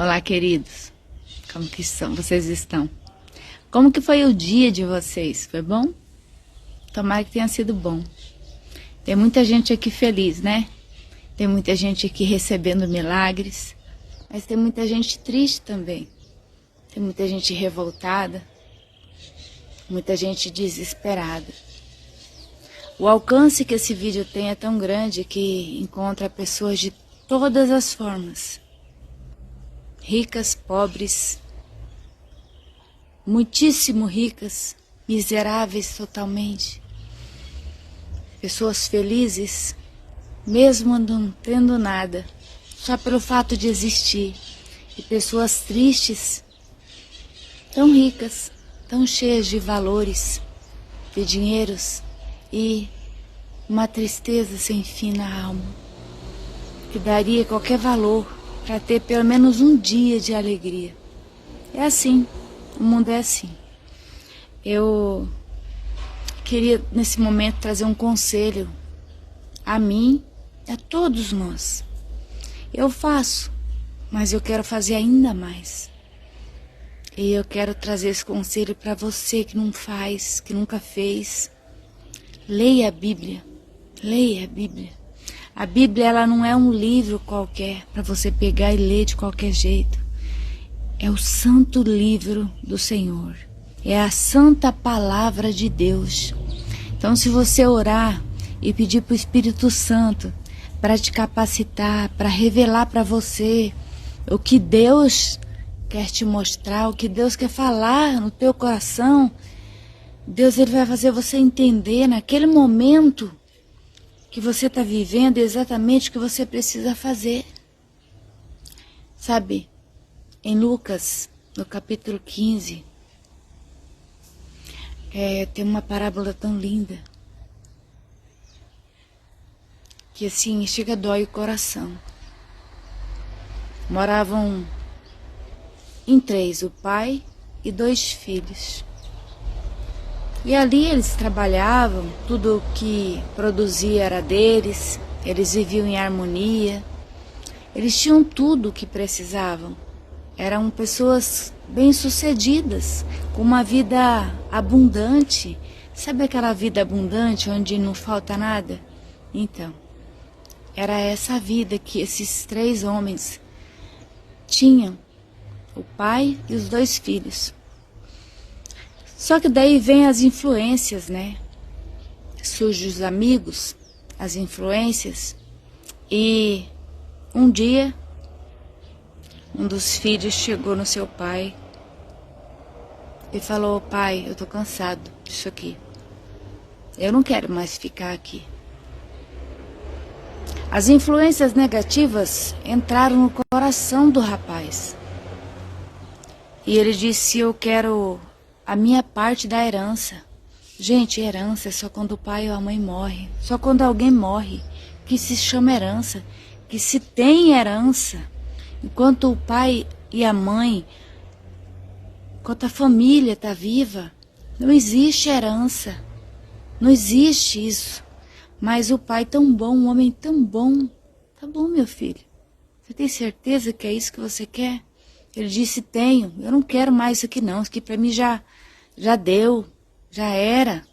Olá, queridos. Como que vocês estão? Como que foi o dia de vocês? Foi bom? Tomara que tenha sido bom. Tem muita gente aqui feliz, né? Tem muita gente aqui recebendo milagres. Mas tem muita gente triste também. Tem muita gente revoltada. Muita gente desesperada. O alcance que esse vídeo tem é tão grande que encontra pessoas de todas as formas. Ricas, pobres, muitíssimo ricas, miseráveis totalmente. Pessoas felizes, mesmo não tendo nada, só pelo fato de existir. E pessoas tristes, tão ricas, tão cheias de valores, de dinheiros e uma tristeza sem fim na alma, que daria qualquer valor para ter pelo menos um dia de alegria. É assim, o mundo é assim. Eu queria nesse momento trazer um conselho a mim e a todos nós. Eu faço, mas eu quero fazer ainda mais. E eu quero trazer esse conselho para você que não faz, que nunca fez. Leia a Bíblia. Leia a Bíblia. A Bíblia, ela não é um livro qualquer para você pegar e ler de qualquer jeito. É o santo livro do Senhor. É a santa palavra de Deus. Então, se você orar e pedir para o Espírito Santo para te capacitar, para revelar para você o que Deus quer te mostrar, o que Deus quer falar no teu coração, Deus, ele vai fazer você entender naquele momento que você está vivendo exatamente o que você precisa fazer. Sabe, em Lucas, no capítulo 15, tem uma parábola tão linda, que assim, chega dói o coração. Moravam em 3, o pai e 2 filhos. E ali eles trabalhavam, tudo o que produzia era deles, eles viviam em harmonia, eles tinham tudo o que precisavam. Eram pessoas bem-sucedidas, com uma vida abundante. Sabe aquela vida abundante onde não falta nada? Então, era essa vida que esses 3 homens tinham, o pai e os 2 filhos. Só que daí vem as influências, né? Surgem os amigos, as influências. E um dia, um dos filhos chegou no seu pai e falou: pai, eu tô cansado disso aqui. Eu não quero mais ficar aqui. As influências negativas entraram no coração do rapaz. E ele disse: eu quero a minha parte da herança. Gente, herança é só quando o pai ou a mãe morre. Só quando alguém morre que se chama herança, que se tem herança. Enquanto o pai e a mãe, enquanto a família está viva, não existe herança. Não existe isso. Mas o pai tão bom, um homem tão bom. Tá bom, meu filho. Você tem certeza que é isso que você quer? Ele disse: tenho. Eu não quero mais isso aqui não. Isso aqui para mim já deu. Já era.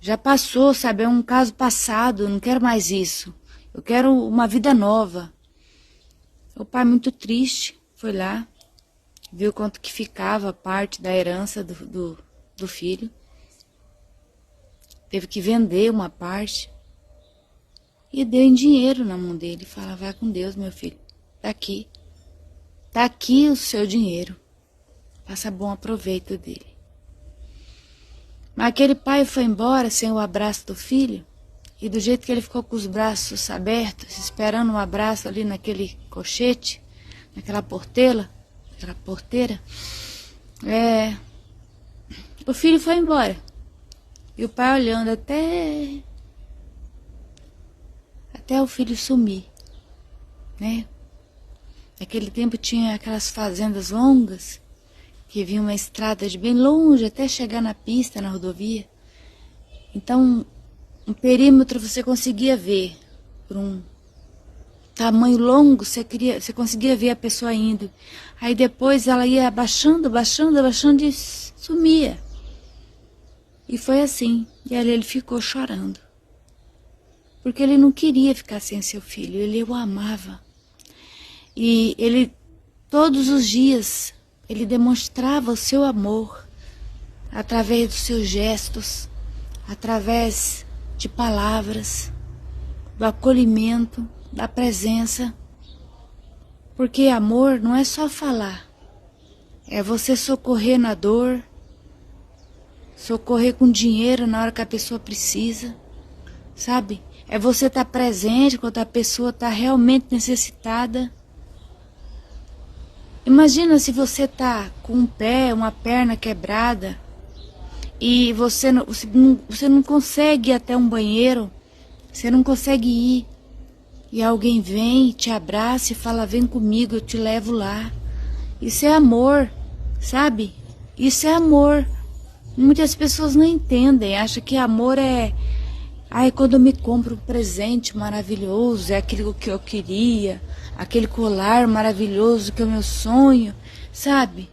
Já passou, sabe? É um caso passado. Eu não quero mais isso. Eu quero uma vida nova. O pai, muito triste, foi lá. Viu quanto que ficava a parte da herança do filho. Teve que vender uma parte. E deu em dinheiro na mão dele. Fala: vai com Deus, meu filho. Tá aqui. Tá aqui o seu dinheiro. Faça bom aproveito dele. Mas aquele pai foi embora sem o abraço do filho. E do jeito que ele ficou com os braços abertos, esperando um abraço ali naquele cochete, naquela porteira, o filho foi embora. E o pai olhando até o filho sumir, né? Naquele tempo tinha aquelas fazendas longas, que vinha uma estrada de bem longe até chegar na pista, na rodovia. Então, um perímetro você conseguia ver por tamanho longo, você conseguia ver a pessoa indo. Aí depois ela ia abaixando, abaixando, abaixando e sumia. E foi assim. E ali ele ficou chorando. Porque ele não queria ficar sem seu filho, ele o amava. E ele, todos os dias, ele demonstrava o seu amor através dos seus gestos, através de palavras, do acolhimento, da presença. Porque amor não é só falar, é você socorrer na dor, socorrer com dinheiro na hora que a pessoa precisa, sabe? É você estar presente quando a pessoa está realmente necessitada. Imagina se você está com um pé, uma perna quebrada e você não consegue ir até um banheiro, você não consegue ir. E alguém vem, te abraça e fala, vem comigo, eu te levo lá. Isso é amor, sabe? Isso é amor. Muitas pessoas não entendem, acham que amor é... Ai, quando eu me compro um presente maravilhoso, é aquilo que eu queria, aquele colar maravilhoso que é o meu sonho, sabe?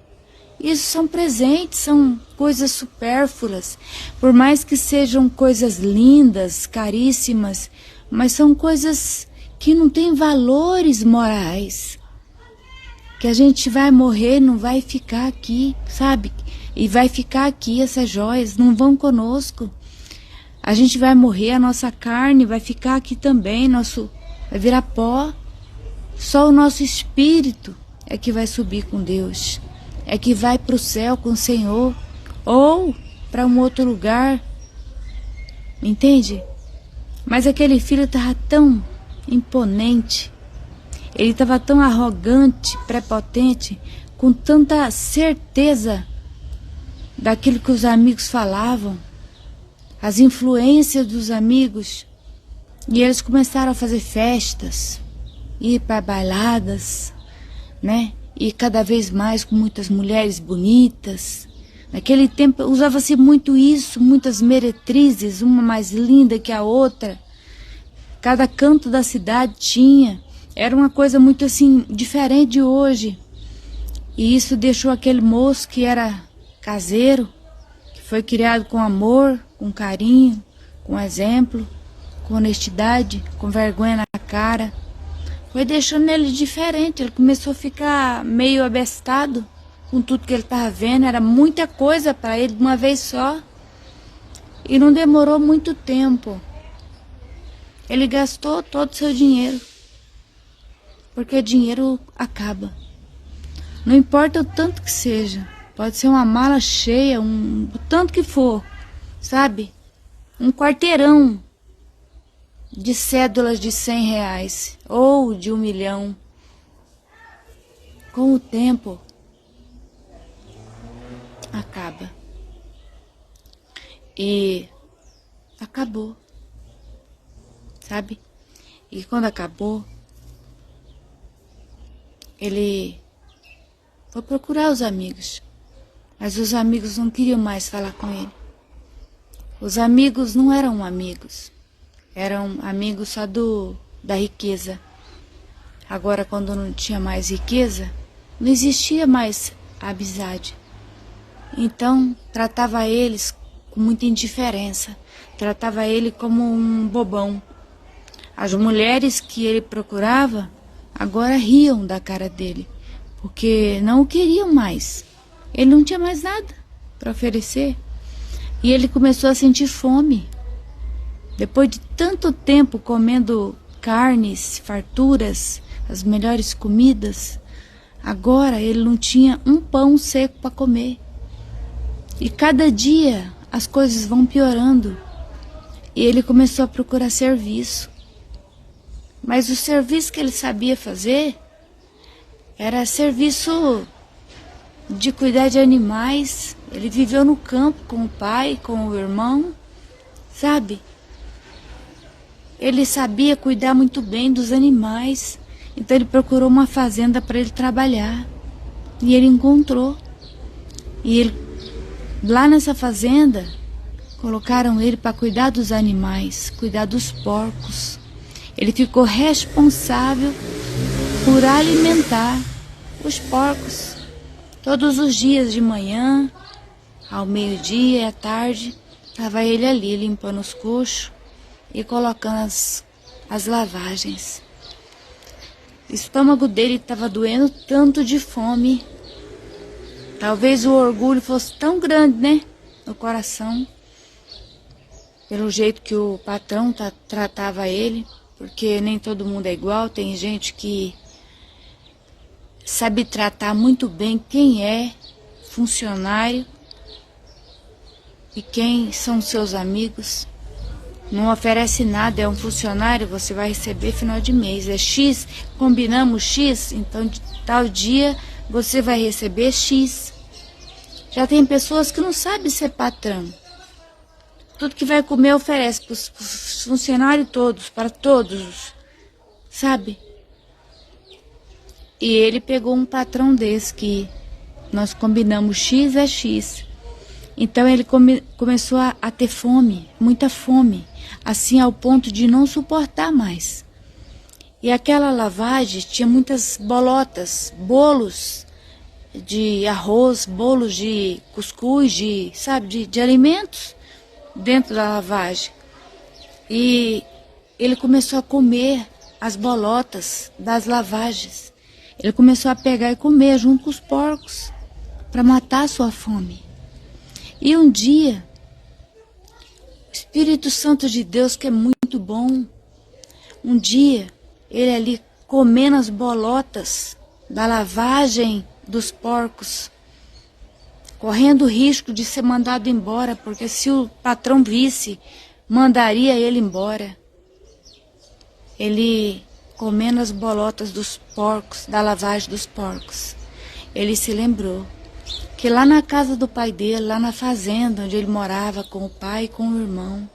Isso são presentes, são coisas supérfluas. Por mais que sejam coisas lindas, caríssimas, mas são coisas que não têm valores morais. Que a gente vai morrer, não vai ficar aqui, sabe? E vai ficar aqui, essas joias não vão conosco. A gente vai morrer, a nossa carne vai ficar aqui também, vai virar pó. Só o nosso espírito é que vai subir com Deus. É que vai para o céu com o Senhor. Ou para um outro lugar. Entende? Mas aquele filho estava tão imponente. Ele estava tão arrogante, prepotente, com tanta certeza daquilo que os amigos falavam. As influências dos amigos, e eles começaram a fazer festas, ir para bailadas, né? E cada vez mais com muitas mulheres bonitas. Naquele tempo usava-se muito isso, muitas meretrizes, uma mais linda que a outra. Cada canto da cidade tinha. Era uma coisa muito assim, diferente de hoje. E isso deixou aquele moço que era caseiro, que foi criado com amor, com carinho, com exemplo, com honestidade, com vergonha na cara. Foi deixando ele diferente, ele começou a ficar meio abestado com tudo que ele estava vendo. Era muita coisa para ele de uma vez só. E não demorou muito tempo. Ele gastou todo o seu dinheiro. Porque o dinheiro acaba. Não importa o tanto que seja. Pode ser uma mala cheia, o tanto que for. Sabe? Um quarteirão de cédulas de R$100 ou de 1 milhão. Com o tempo, acaba. E acabou. Sabe? E quando acabou, ele foi procurar os amigos. Mas os amigos não queriam mais falar com ele. Os amigos não eram amigos. Eram amigos só da riqueza. Agora, quando não tinha mais riqueza, não existia mais amizade. Então, tratava eles com muita indiferença. Tratava ele como um bobão. As mulheres que ele procurava agora riam da cara dele, porque não o queriam mais. Ele não tinha mais nada para oferecer. E ele começou a sentir fome. Depois de tanto tempo comendo carnes, farturas, as melhores comidas, agora ele não tinha um pão seco para comer. E cada dia as coisas vão piorando. E ele começou a procurar serviço. Mas o serviço que ele sabia fazer era serviço de cuidar de animais. Ele viveu no campo com o pai, com o irmão, sabe? Ele sabia cuidar muito bem dos animais. Então ele procurou uma fazenda para ele trabalhar. E ele encontrou. E ele, lá nessa fazenda, colocaram ele para cuidar dos animais, cuidar dos porcos. Ele ficou responsável por alimentar os porcos. Todos os dias de manhã, ao meio-dia e à tarde, estava ele ali limpando os coxos e colocando as lavagens. O estômago dele estava doendo tanto de fome. Talvez o orgulho fosse tão grande, né, no coração, pelo jeito que o patrão tratava ele, porque nem todo mundo é igual. Tem gente que sabe tratar muito bem quem é funcionário e quem são seus amigos. Não oferece nada, é um funcionário, você vai receber final de mês. É X, combinamos X, então de tal dia você vai receber X. Já tem pessoas que não sabem ser patrão. Tudo que vai comer oferece para os funcionários todos, para todos, sabe? E ele pegou um patrão desse que nós combinamos X é X. Então ele começou a ter fome, muita fome, assim ao ponto de não suportar mais. E aquela lavagem tinha muitas bolotas, bolos de arroz, bolos de cuscuz, de alimentos dentro da lavagem. E ele começou a comer as bolotas das lavagens. Ele começou a pegar e comer junto com os porcos para matar a sua fome. E um dia, o Espírito Santo de Deus, que é muito bom, um dia, ele ali comendo as bolotas da lavagem dos porcos, correndo o risco de ser mandado embora, porque se o patrão visse, mandaria ele embora. Ele comendo as bolotas dos porcos, da lavagem dos porcos, ele se lembrou que lá na casa do pai dele, lá na fazenda onde ele morava com o pai e com o irmão,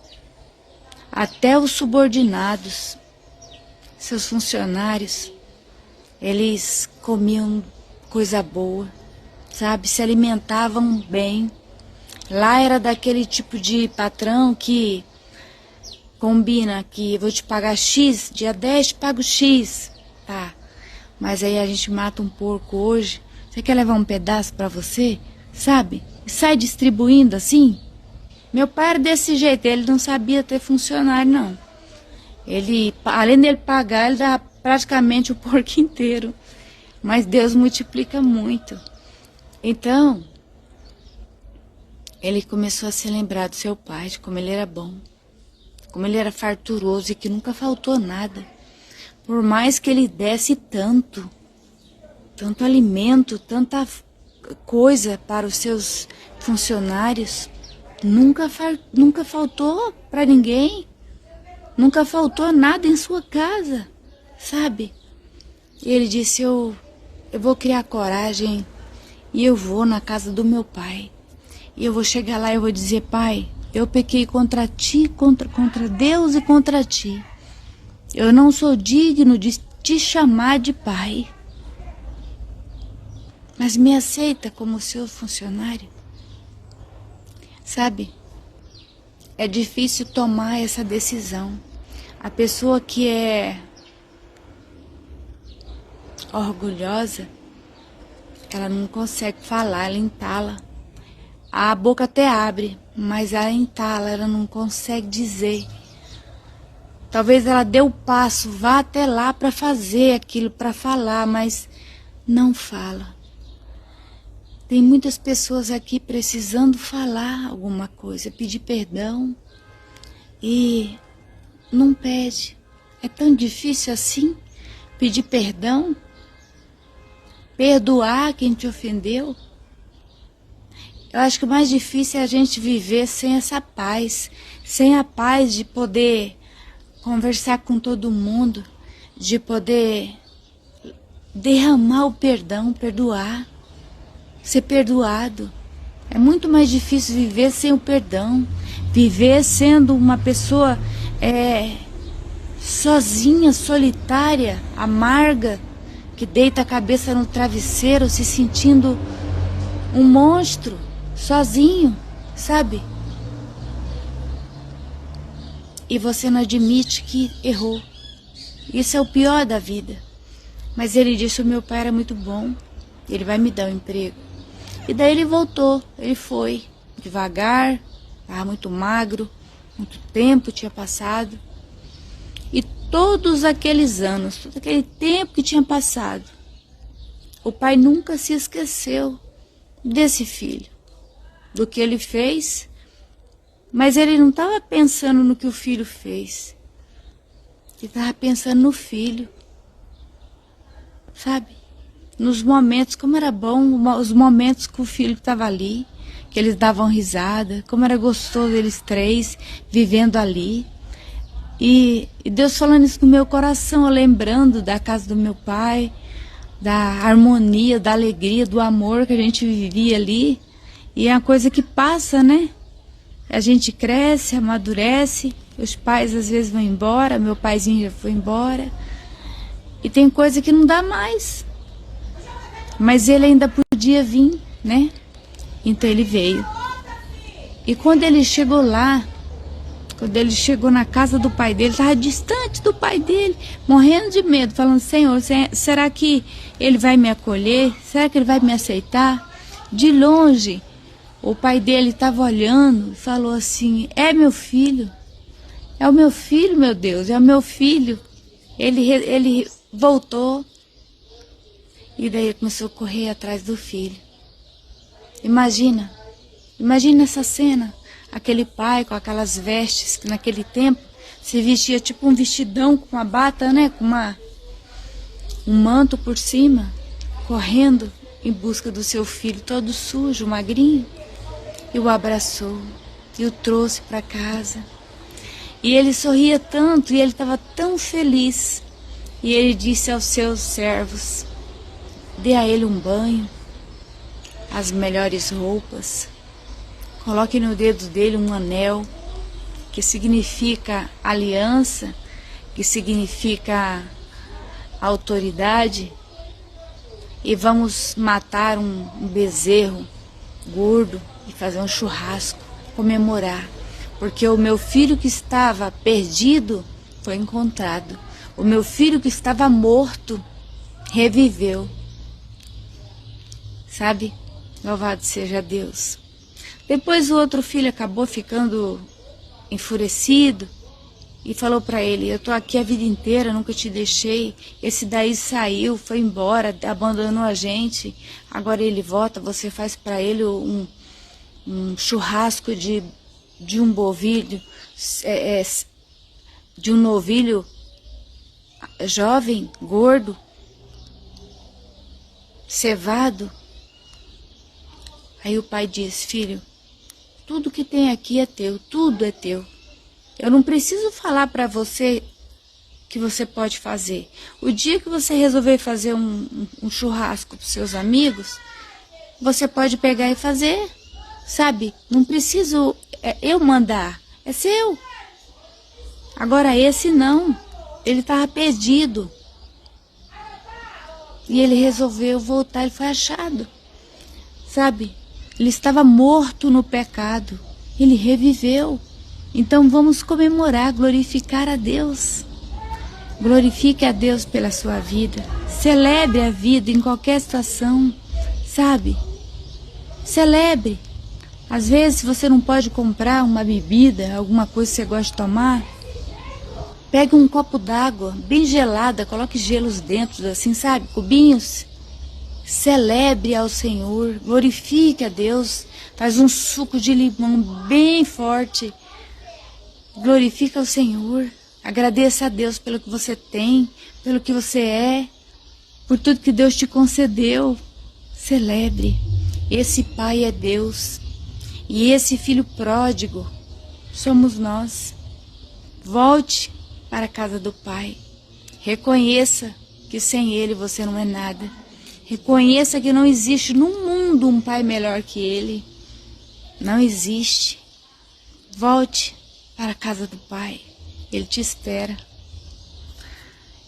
até os subordinados, seus funcionários, eles comiam coisa boa, sabe? Se alimentavam bem. Lá era daquele tipo de patrão que combina que vou te pagar X, dia 10 te pago X, tá? Mas aí a gente mata um porco hoje, você quer levar um pedaço para você, sabe? E sai distribuindo assim. Meu pai era desse jeito, ele não sabia ter funcionário, não. Ele, além dele pagar, ele dava praticamente o porco inteiro. Mas Deus multiplica muito. Então, ele começou a se lembrar do seu pai, de como ele era bom, como ele era farturoso e que nunca faltou nada. Por mais que ele desse tanto alimento, tanta coisa para os seus funcionários, nunca faltou para ninguém, nunca faltou nada em sua casa, sabe? E ele disse, eu vou criar coragem e eu vou na casa do meu pai. E eu vou chegar lá e eu vou dizer, pai, eu pequei contra ti, contra Deus e contra ti. Eu não sou digno de te chamar de pai. Mas me aceita como seu funcionário. Sabe, é difícil tomar essa decisão. A pessoa que é orgulhosa, ela não consegue falar, ela entala. A boca até abre, mas ela entala, ela não consegue dizer. Talvez ela dê o passo, vá até lá para fazer aquilo, para falar, mas não fala. Tem muitas pessoas aqui precisando falar alguma coisa, pedir perdão e não pede. É tão difícil assim pedir perdão, perdoar quem te ofendeu. Eu acho que o mais difícil é a gente viver sem essa paz, sem a paz de poder conversar com todo mundo, de poder derramar o perdão, perdoar, ser perdoado. É muito mais difícil viver sem o perdão, viver sendo uma pessoa sozinha, solitária, amarga, que deita a cabeça no travesseiro, se sentindo um monstro, sozinho, sabe? E você não admite que errou. Isso é o pior da vida. Mas ele disse: o meu pai era muito bom, ele vai me dar um emprego. E daí ele voltou, ele foi devagar, estava muito magro, muito tempo tinha passado. E todos aqueles anos, todo aquele tempo que tinha passado, o pai nunca se esqueceu desse filho, do que ele fez, mas ele não estava pensando no que o filho fez. Ele estava pensando no filho, sabe? Nos momentos, como era bom, os momentos que o filho estava ali, que eles davam risada, como era gostoso eles três vivendo ali. E Deus falando isso no meu coração, eu lembrando da casa do meu pai, da harmonia, da alegria, do amor que a gente vivia ali. E é uma coisa que passa, né? A gente cresce, amadurece, os pais às vezes vão embora, meu paizinho já foi embora. E tem coisa que não dá mais. Mas ele ainda podia vir, né? Então ele veio. E quando ele chegou lá, quando ele chegou na casa do pai dele, estava distante do pai dele, morrendo de medo, falando: Senhor, será que ele vai me acolher? Será que ele vai me aceitar? De longe, o pai dele estava olhando e falou assim: é meu filho, é o meu filho, meu Deus, é o meu filho. Ele voltou e daí começou a correr atrás do filho. Imagina essa cena. Aquele pai com aquelas vestes que naquele tempo se vestia tipo um vestidão com uma bata, né? Com um manto por cima, correndo em busca do seu filho todo sujo, magrinho. E o abraçou e o trouxe para casa. E ele sorria tanto e ele estava tão feliz. E ele disse aos seus servos: dê a ele um banho, as melhores roupas. Coloque no dedo dele um anel, que significa aliança, que significa autoridade. E vamos matar um bezerro gordo e fazer um churrasco, comemorar. Porque o meu filho que estava perdido foi encontrado. O meu filho que estava morto reviveu. Sabe? Louvado seja Deus. Depois o outro filho acabou ficando enfurecido e falou para ele: eu tô aqui a vida inteira, nunca te deixei. Esse daí saiu, foi embora, abandonou a gente. Agora ele volta, você faz para ele um churrasco de um bovilho, de um novilho jovem, gordo, cevado. Aí o pai diz: filho, tudo que tem aqui é teu, tudo é teu. Eu não preciso falar para você que você pode fazer. O dia que você resolver fazer um churrasco para seus amigos, você pode pegar e fazer, sabe? Não preciso eu mandar, é seu. Agora esse não, ele estava perdido. E ele resolveu voltar, ele foi achado, sabe? Ele estava morto no pecado, ele reviveu. Então vamos comemorar, glorificar a Deus. Glorifique a Deus pela sua vida. Celebre a vida em qualquer situação, sabe? Celebre. Às vezes, se você não pode comprar uma bebida, alguma coisa que você gosta de tomar, pegue um copo d'água bem gelada, coloque gelos dentro, assim, sabe? Cubinhos. Celebre ao Senhor, glorifique a Deus, faz um suco de limão bem forte, glorifique ao Senhor, agradeça a Deus pelo que você tem, pelo que você é, por tudo que Deus te concedeu. Celebre, esse pai é Deus e esse filho pródigo somos nós. Volte para a casa do Pai, reconheça que sem Ele você não é nada. Reconheça que não existe no mundo um pai melhor que ele. Não existe. Volte para a casa do Pai. Ele te espera.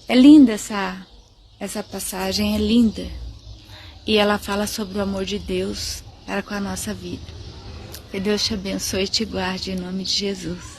É linda essa passagem, é linda. E ela fala sobre o amor de Deus para com a nossa vida. Que Deus te abençoe e te guarde em nome de Jesus.